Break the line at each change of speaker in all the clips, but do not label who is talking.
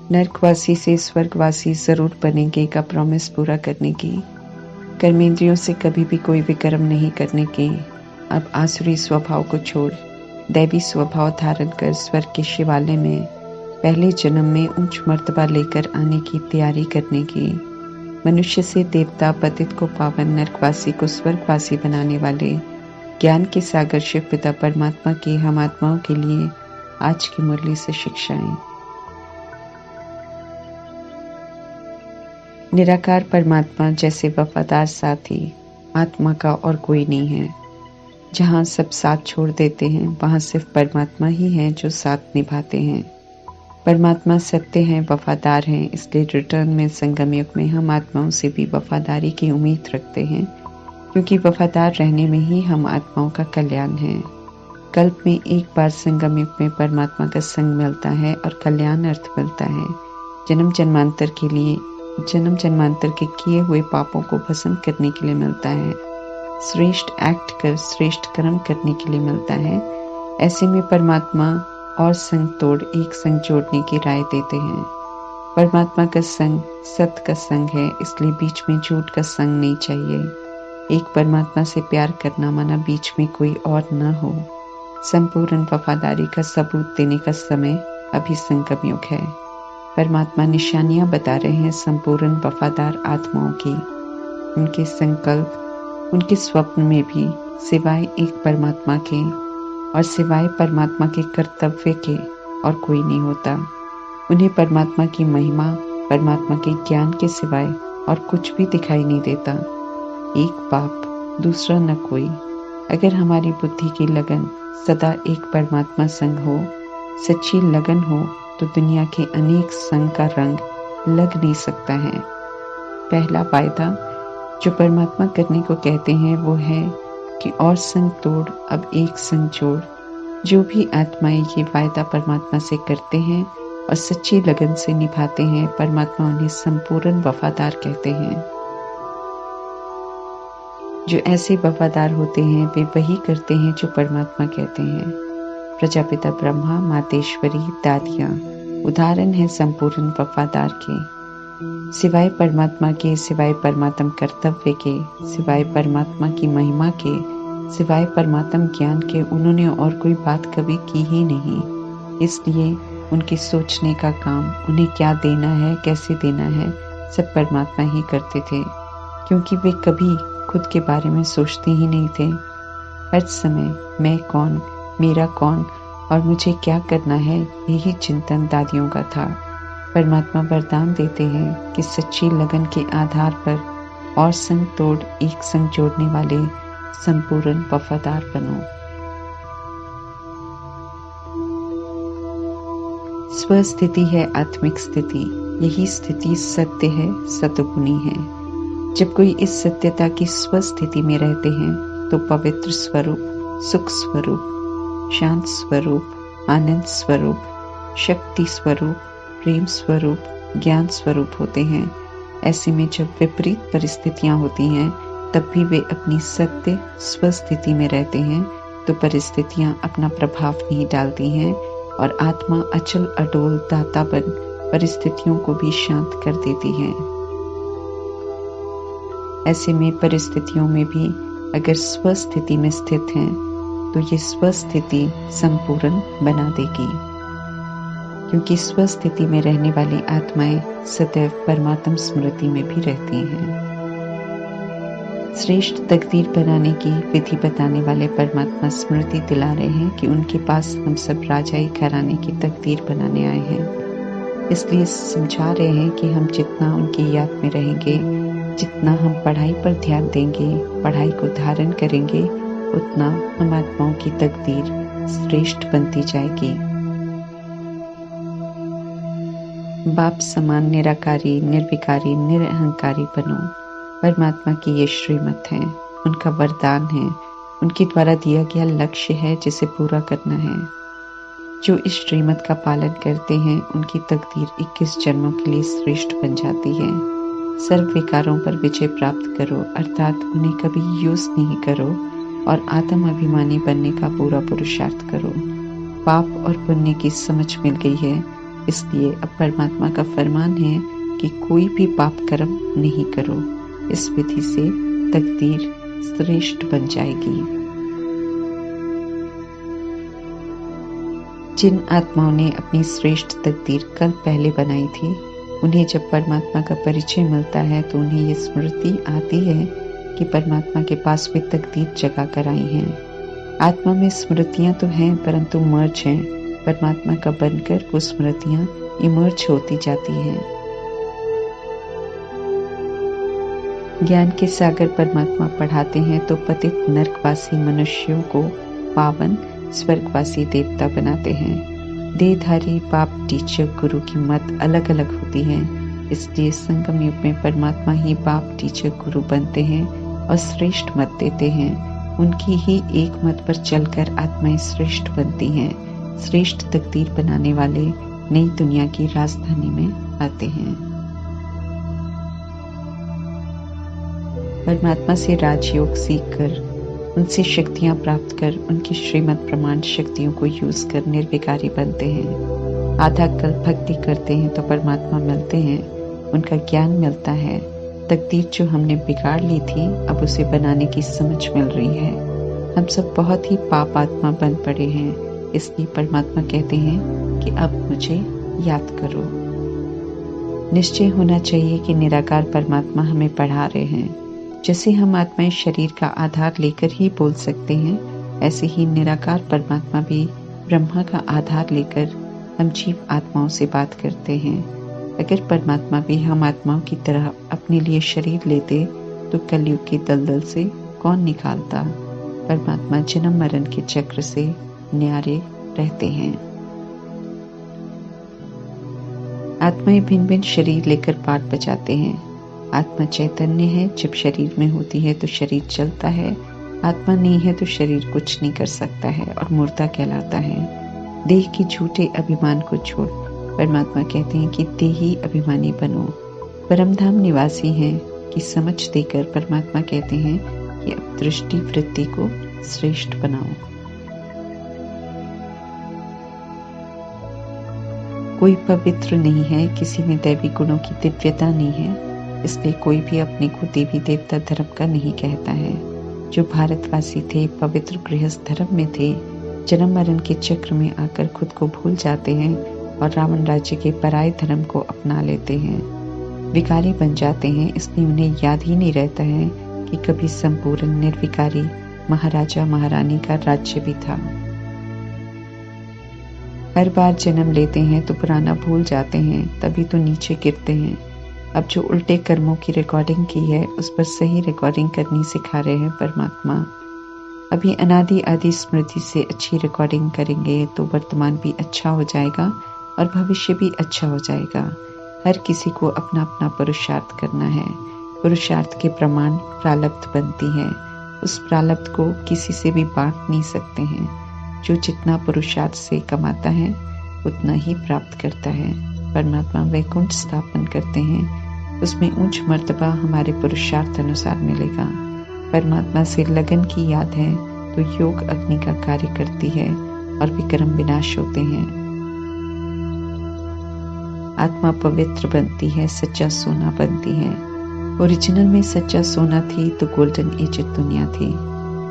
नरकवासी से स्वर्गवासी जरूर बनेंगे का प्रॉमिस पूरा करने की, कर्मेंद्रियों से कभी भी कोई विक्रम नहीं करने की, अब आसुरी स्वभाव को छोड़ दैवी स्वभाव धारण कर स्वर्ग के शिवालय में पहले जन्म में उच्च मर्तबा लेकर आने की तैयारी करने की, मनुष्य से देवता पतित को पावन नरकवासी को स्वर्गवासी बनाने वाले ज्ञान के सागर शिव पिता परमात्मा की हम आत्माओं के लिए आज की मुरली से शिक्षाएं। निराकार परमात्मा जैसे वफादार साथी आत्मा का और कोई नहीं है। जहाँ सब साथ छोड़ देते हैं वहाँ सिर्फ परमात्मा ही है जो साथ निभाते हैं। परमात्मा सत्य हैं, वफादार हैं, इसलिए रिटर्न में संगम युग में हम आत्माओं से भी वफादारी की उम्मीद रखते हैं, क्योंकि वफादार रहने में ही हम आत्माओं का कल्याण है। कल्प में एक बार संगम युग में परमात्मा का संग मिलता है और कल्याण अर्थ मिलता है। जन्म जन्मांतर के किए हुए पापों को भस्म करने के लिए मिलता है। श्रेष्ठ एक्ट कर श्रेष्ठ कर्म करने के लिए मिलता है। ऐसे में परमात्मा और संग तोड़ एक संग जोड़ने की राय देते हैं। परमात्मा का संग सत्य का संग है, इसलिए बीच में झूठ का संग नहीं चाहिए। एक परमात्मा से प्यार करना माना बीच में कोई और न हो। संपूर्ण वफादारी का सबूत देने का समय अभी संगम युग है। परमात्मा निशानियां बता रहे हैं संपूर्ण वफादार आत्माओं की। उनके संकल्प, उनके स्वप्न में भी सिवाय एक परमात्मा के और सिवाय परमात्मा के कर्तव्य के और कोई नहीं होता। उन्हें परमात्मा की महिमा, परमात्मा के ज्ञान के सिवाय और कुछ भी दिखाई नहीं देता। एक बाप, दूसरा न कोई। अगर हमारी बुद्धि की लगन सदा एक परमात्मा संग हो, सच्ची लगन हो, तो दुनिया के अनेक संग का रंग लग नहीं सकता है। पहला वायदा जो परमात्मा करने को कहते हैं वो है कि और संग तोड़ अब एक संग जोड़। जो भी आत्माएं ये वायदा परमात्मा से करते हैं और सच्ची लगन से निभाते हैं, परमात्मा उन्हें संपूर्ण वफादार कहते हैं। जो ऐसे वफादार होते हैं वे वही करते हैं जो परमात्मा कहते हैं। प्रजापिता ब्रह्मा, मातेश्वरी, दादियाँ उदाहरण है संपूर्ण वफादार के। सिवाय परमात्मा के, सिवाय परमात्म कर्तव्य के, सिवाय परमात्मा की महिमा के, सिवाय परमात्म ज्ञान के उन्होंने और कोई बात कभी की ही नहीं। इसलिए उनके सोचने का काम, उन्हें क्या देना है, कैसे देना है, सब परमात्मा ही करते थे, क्योंकि वे कभी खुद के बारे में सोचते ही नहीं थे। हर समय मैं कौन, मेरा कौन और मुझे क्या करना है, यही चिंतन दादियों का था। परमात्मा वरदान देते हैं कि सच्ची लगन के आधार पर और संग तोड़ एक संग जोड़ने वाले संपूर्ण वफादार बनो। स्वस्थिति है आत्मिक स्थिति। यही स्थिति सत्य है, सतगुणी है। जब कोई इस सत्यता की स्वस्थिति में रहते हैं तो पवित्र स्वरूप, सुख स्वरूप, शांत स्वरूप, आनंद स्वरूप, शक्ति स्वरूप, प्रेम स्वरूप, ज्ञान स्वरूप होते हैं। ऐसे में जब विपरीत परिस्थितियां होती हैं तब भी वे अपनी सत्य स्वस्थिति में रहते हैं, तो परिस्थितियां अपना प्रभाव नहीं डालती हैं और आत्मा अचल अडोल दाता बन परिस्थितियों को भी शांत कर देती है। ऐसे में परिस्थितियों में भी अगर स्वस्थिति में स्थित हैं तो ये स्वस्थिति संपूर्ण बना देगी, क्योंकि स्वस्थिति में रहने वाली आत्माएं सदैव परमात्म स्मृति में भी रहती हैं। श्रेष्ठ तकदीर बनाने की विधि बताने वाले परमात्मा स्मृति दिला रहे हैं कि उनके पास हम सब राजाई घराने की तकदीर बनाने आए हैं। इसलिए समझा रहे हैं कि हम जितना उनकी याद में रहेंगे, जितना हम पढ़ाई पर ध्यान देंगे, पढ़ाई को धारण करेंगे, उतना हम आत्माओं की तकदीर श्रेष्ठ बनती जाएगी। बाप समान निराकारी, निर्विकारी, निरहंकारी बनो। परमात्मा की ये श्रीमत है, उनका वरदान है, उनके द्वारा दिया गया लक्ष्य है जिसे पूरा करना है। जो इस श्रीमत का पालन करते हैं उनकी तकदीर 21 जन्मों के लिए श्रेष्ठ बन जाती है। सर्व विकारों पर विजय प्राप्त करो, अर्थात उन्हें कभी यूज नहीं करो और आत्म अभिमानी बनने का पूरा पुरुषार्थ करो। पाप और पुण्य की समझ मिल गई है, इसलिए अब परमात्मा का फरमान है कि कोई भी पाप कर्म नहीं करो। इस विधि से तकदीर श्रेष्ठ बन जाएगी। जिन आत्माओं ने अपनी श्रेष्ठ तकदीर कल पहले बनाई थी, उन्हें जब परमात्मा का परिचय मिलता है तो उन्हें ये स्मृति आती है कि परमात्मा के पास भी तकदीर जगा कर आई हैं। आत्मा में स्मृतियां तो हैं परंतु मर्ज हैं। परमात्मा का बनकर वो स्मृतियां इमर्ज होती जाती हैं। ज्ञान के सागर परमात्मा पढ़ाते हैं तो पतित नरकवासी मनुष्यों को पावन स्वर्गवासी देवता बनाते हैं। देहधारी पाप टीचर गुरु की मत अलग अलग होती है, इसलिए संगम युग में परमात्मा ही पाप टीचर गुरु बनते हैं और श्रेष्ठ मत देते हैं। उनकी ही एक मत पर चलकर आत्माएं श्रेष्ठ बनती हैं। श्रेष्ठ तकदीर बनाने वाले नई दुनिया की राजधानी में आते हैं। परमात्मा से राजयोग सीखकर, उनसे शक्तियां प्राप्त कर, उनकी श्रीमत प्रमाण शक्तियों को यूज कर निर्विकारी बनते हैं। आधा कल्प भक्ति करते हैं तो परमात्मा मिलते हैं, उनका ज्ञान मिलता है। तकदीर जो हमने बिगाड़ ली थी अब उसे बनाने की समझ मिल रही है। हम सब बहुत ही पाप आत्मा बन पड़े हैं, इसलिए परमात्मा कहते हैं कि अब मुझे याद करो। निश्चय होना चाहिए कि निराकार परमात्मा हमें पढ़ा रहे हैं। जैसे हम आत्माएं शरीर का आधार लेकर ही बोल सकते हैं, ऐसे ही निराकार परमात्मा भी ब्रह्मा का आधार लेकर हम जीव आत्माओं से बात करते हैं। अगर परमात्मा भी हम आत्माओं की तरह अपने लिए शरीर लेते तो कलयुग के दलदल से कौन निकालता। परमात्मा जन्म मरण के चक्र से न्यारे रहते हैं। आत्माएं भिन्न भिन्न शरीर लेकर पाठ बजाते हैं। आत्मा चैतन्य है, जब शरीर में होती है तो शरीर चलता है। आत्मा नहीं है तो शरीर कुछ नहीं कर सकता है और मुर्दा कहलाता है। देह के झूठे अभिमान को छोड़ परमात्मा कहते हैं कि देही अभिमानी बनो। परमधाम निवासी हैं कि समझ देकर परमात्मा कहते हैं कि अब दृष्टि वृत्ति को श्रेष्ठ बनाओ। कोई पवित्र नहीं है, किसी में दैवी गुणों की दिव्यता नहीं है, इसलिए कोई भी अपने को देवी देवता धर्म का नहीं कहता है। जो भारतवासी थे, पवित्र गृहस्थ धर्म में थे, जन्म मरण के चक्र में आकर खुद को भूल जाते हैं और रावण राज्य के पराये धर्म को अपना लेते हैं। विकारी बन जाते हैं, इसलिए उन्हें याद ही नहीं रहता है कि कभी संपूर्ण निर्विकारी महाराजा महारानी का राज्य भी था। हर बार जन्म लेते हैं तो पुराना भूल जाते हैं, तभी तो नीचे गिरते हैं। अब जो उल्टे कर्मों की रिकॉर्डिंग की है उस पर सही रिकॉर्डिंग करनी सिखा रहे हैं परमात्मा। अभी अनादि आदि स्मृति से अच्छी रिकॉर्डिंग करेंगे तो वर्तमान भी अच्छा हो जाएगा और भविष्य भी अच्छा हो जाएगा। हर किसी को अपना अपना पुरुषार्थ करना है। पुरुषार्थ के प्रमाण प्रारब्ध बनती है। उस प्रारब्ध को किसी से भी बांट नहीं सकते हैं। जो जितना पुरुषार्थ से कमाता है उतना ही प्राप्त करता है। परमात्मा वैकुंठ स्थापन करते हैं, उसमें उच्च मर्तबा हमारे पुरुषार्थ अनुसार मिलेगा। परमात्मा से लगन की याद है तो योग अग्नि का कार्य करती है और विक्रम विनाश होते हैं। आत्मा पवित्र बनती है, सच्चा सोना बनती है। ओरिजिनल में सच्चा सोना थी तो गोल्डन एज दुनिया थी।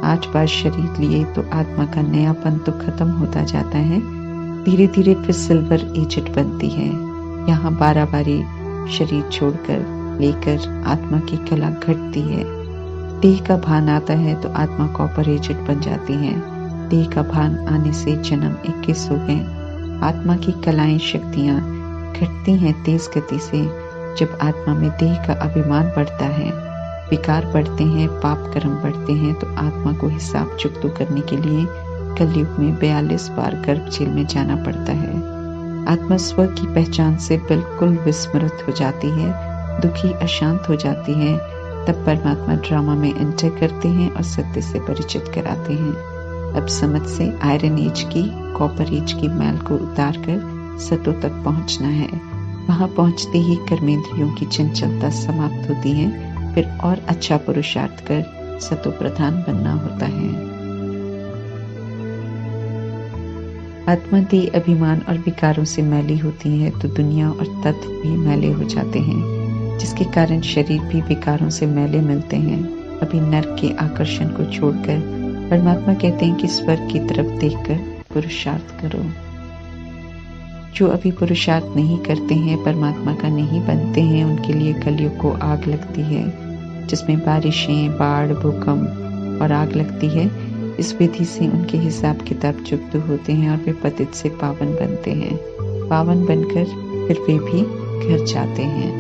8 बार शरीर लिए तो आत्मा का नयापन तो खत्म होता जाता है, धीरे धीरे फिर सिल्वर एजेड बनती है। यहाँ 12 बारी शरीर छोड़कर लेकर आत्मा की कला घटती है। देह का भान आता है तो आत्मा कॉपर एजेड बन जाती है। देह का भान आने से जन्म 21 हो गए। आत्मा की कलाएं शक्तियां घटती हैं तेज गति से। जब आत्मा में देह का अभिमान बढ़ता है, विकार बढ़ते हैं, पाप कर्म बढ़ते हैं तो आत्मा को हिसाब चुकतो करने के लिए कलयुग में 42 बार गर्भ जेल में जाना पड़ता है। आत्मा स्व की पहचान से बिल्कुल विस्मृत हो जाती है, दुखी अशांत हो जाती है। तब परमात्मा ड्रामा में एंटर करते हैं और सत्य से परिचित कराते हैं। अब समझ से आयरन एज की, कॉपर एज की मैल को उतार कर सतों तक पहुंचना है। वहां पहुंचते ही कर्मेंद्रियों की चंचलता समाप्त होती है, फिर और अच्छा पुरुषार्थ कर सतो प्रधान बनना होता है। आत्मा देह अभिमान और विकारों से मैली होती है तो दुनिया और तत्व भी मैले हो जाते हैं, जिसके कारण शरीर भी विकारों से मैले मिलते हैं। अभी नर्क के आकर्षण को छोड़कर परमात्मा कहते हैं कि स्वर्ग की तरफ देखकर पुरुषार्थ करो। जो अभी पुरुषार्थ नहीं करते हैं, परमात्मा का नहीं बनते हैं, उनके लिए कलयुग को आग लगती है, जिसमें बारिशें, बाढ़, भूकंप और आग लगती है। इस विधि से उनके हिसाब किताब चुप्त होते हैं और वे पतित से पावन बनते हैं। पावन बनकर फिर वे भी घर जाते हैं।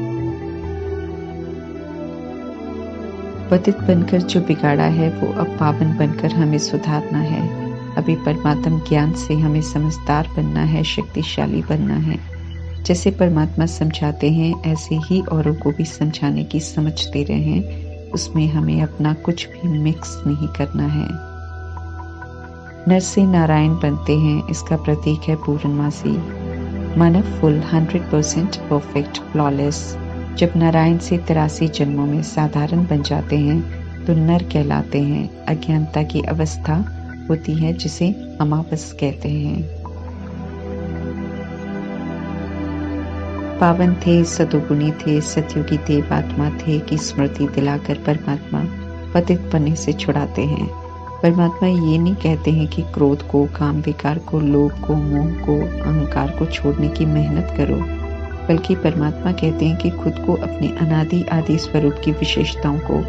पतित बनकर जो बिगाड़ा है वो अब पावन बनकर हमें सुधारना है। अभी परमात्म ज्ञान से हमें समझदार बनना है, शक्तिशाली बनना है। जैसे परमात्मा समझाते हैं ऐसे ही औरों को भी समझाने की समझ दे रहे हैं। उसमें हमें अपना कुछ भी मिक्स नहीं करना है। नर से नारायण बनते हैं, इसका प्रतीक है पूर्णमासी, मानव फुल 100% परफेक्ट, फ्लॉलेस। जब नारायण से 83 जन्मों में साधारण बन जाते हैं तो नर कहलाते हैं। अज्ञानता की अवस्था होती है जिसे अमावस कहते हैं। पावन थे, सदुगुणी थे, सतयुगी देवात्मा थे कि स्मृति दिलाकर परमात्मा पतित बनने से छुड़ाते हैं। परमात्मा ये नहीं कहते हैं कि क्रोध को, काम विकार को, लोभ को, मोह को, अहंकार को छोड़ने की मेहनत करो, बल्कि परमात्मा कहते हैं कि खुद को अपने अनादि आदि स्वरूप की विशेषताओं को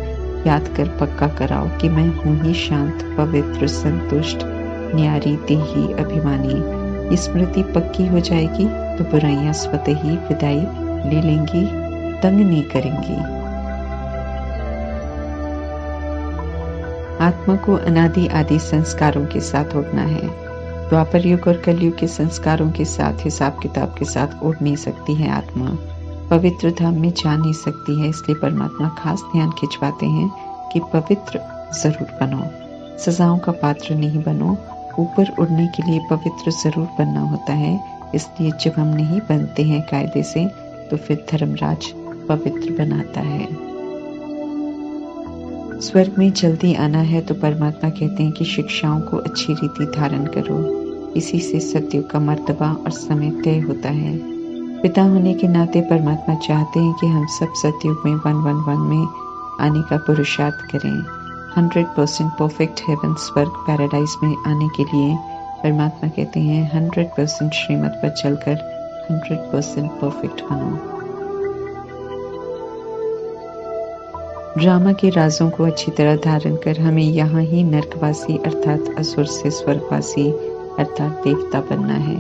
याद कर पक्का कराओ कि मैं हूँ ही शांत, पवित्र, संतुष्ट, न्यारी, देही, अभिमानी। ये स्मृति पक्की हो जाएगी तो बुराइयां स्वतः ही विदाई ले लेंगी, तंग नहीं करेंगी। आत्मा को अनादि आदि संस्कारों के साथ उड़ना है। द्वापर युग और कलयुग के संस्कारों के साथ, हिसाब किताब के साथ उड़ नहीं सकती है आत्मा। पवित्र धाम में जा नहीं सकती है। इसलिए परमात्मा खास ध्यान खिंचवाते हैं कि पवित्र जरूर बनो, सजाओं का पात्र नहीं बनो। ऊपर उड़ने के लिए पवित्र जरूर बनना होता है। इसलिए जब हम नहीं बनते हैं कायदे से तो फिर धर्मराज पवित्र बनाता है। स्वर्ग में जल्दी आना है तो परमात्मा कहते हैं कि शिक्षाओं को अच्छी रीति धारण करो। इसी से सतयुग का मर्तबा और समय तय होता है। पिता होने के नाते परमात्मा चाहते हैं कि हम सब सतयुग में 111 में आने का पुरुषार्थ करें। 100% परफेक्ट हेवन, स्वर्ग, पैराडाइज में आने के लिए परमात्मा कहते हैं 100% श्रीमत पर चलकर 100% परफेक्ट बनो। ड्रामा के राजों को अच्छी तरह धारण कर हमें यहाँ ही नरकवासी अर्थात असुर से स्वर्गवासी अर्थात देवता बनना है।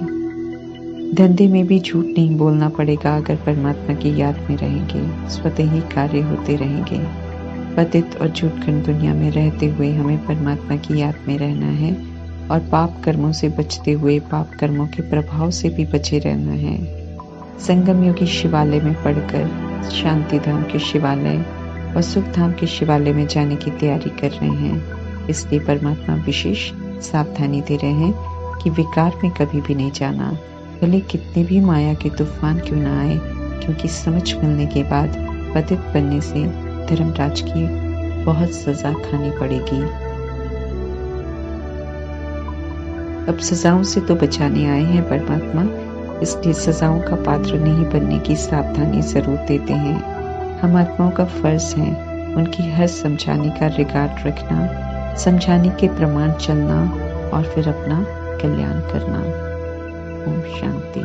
धंधे में भी झूठ नहीं बोलना पड़ेगा अगर परमात्मा की याद में रहेंगे। स्वतः ही कार्य होते रहेंगे। पतित और झूठखंड दुनिया में रहते हुए हमें परमात्मा की याद में रहना है और पाप कर्मों से बचते हुए पाप कर्मों के प्रभाव से भी बचे रहना है। संगम योगी शिवालय में पढ़कर शांति धाम के शिवालय और सुख धाम के शिवालय में जाने की तैयारी कर रहे हैं। इसलिए परमात्मा विशेष सावधानी दे रहे हैं कि विकार में कभी भी नहीं जाना, भले कितने भी माया के तूफान क्यों ना आए, क्योंकि समझ मिलने के बाद पतित बनने से धर्मराज की बहुत सजा खानी पड़ेगी। अब सजाओं से तो बचाने आए हैं परमात्मा, इसलिए सजाओं का पात्र नहीं बनने की सावधानी जरूर देते हैं। हम आत्माओं का फर्ज है उनकी हर समझाने का रिकॉर्ड रखना, समझाने के प्रमाण चलना और फिर अपना कल्याण करना। ओम शांति।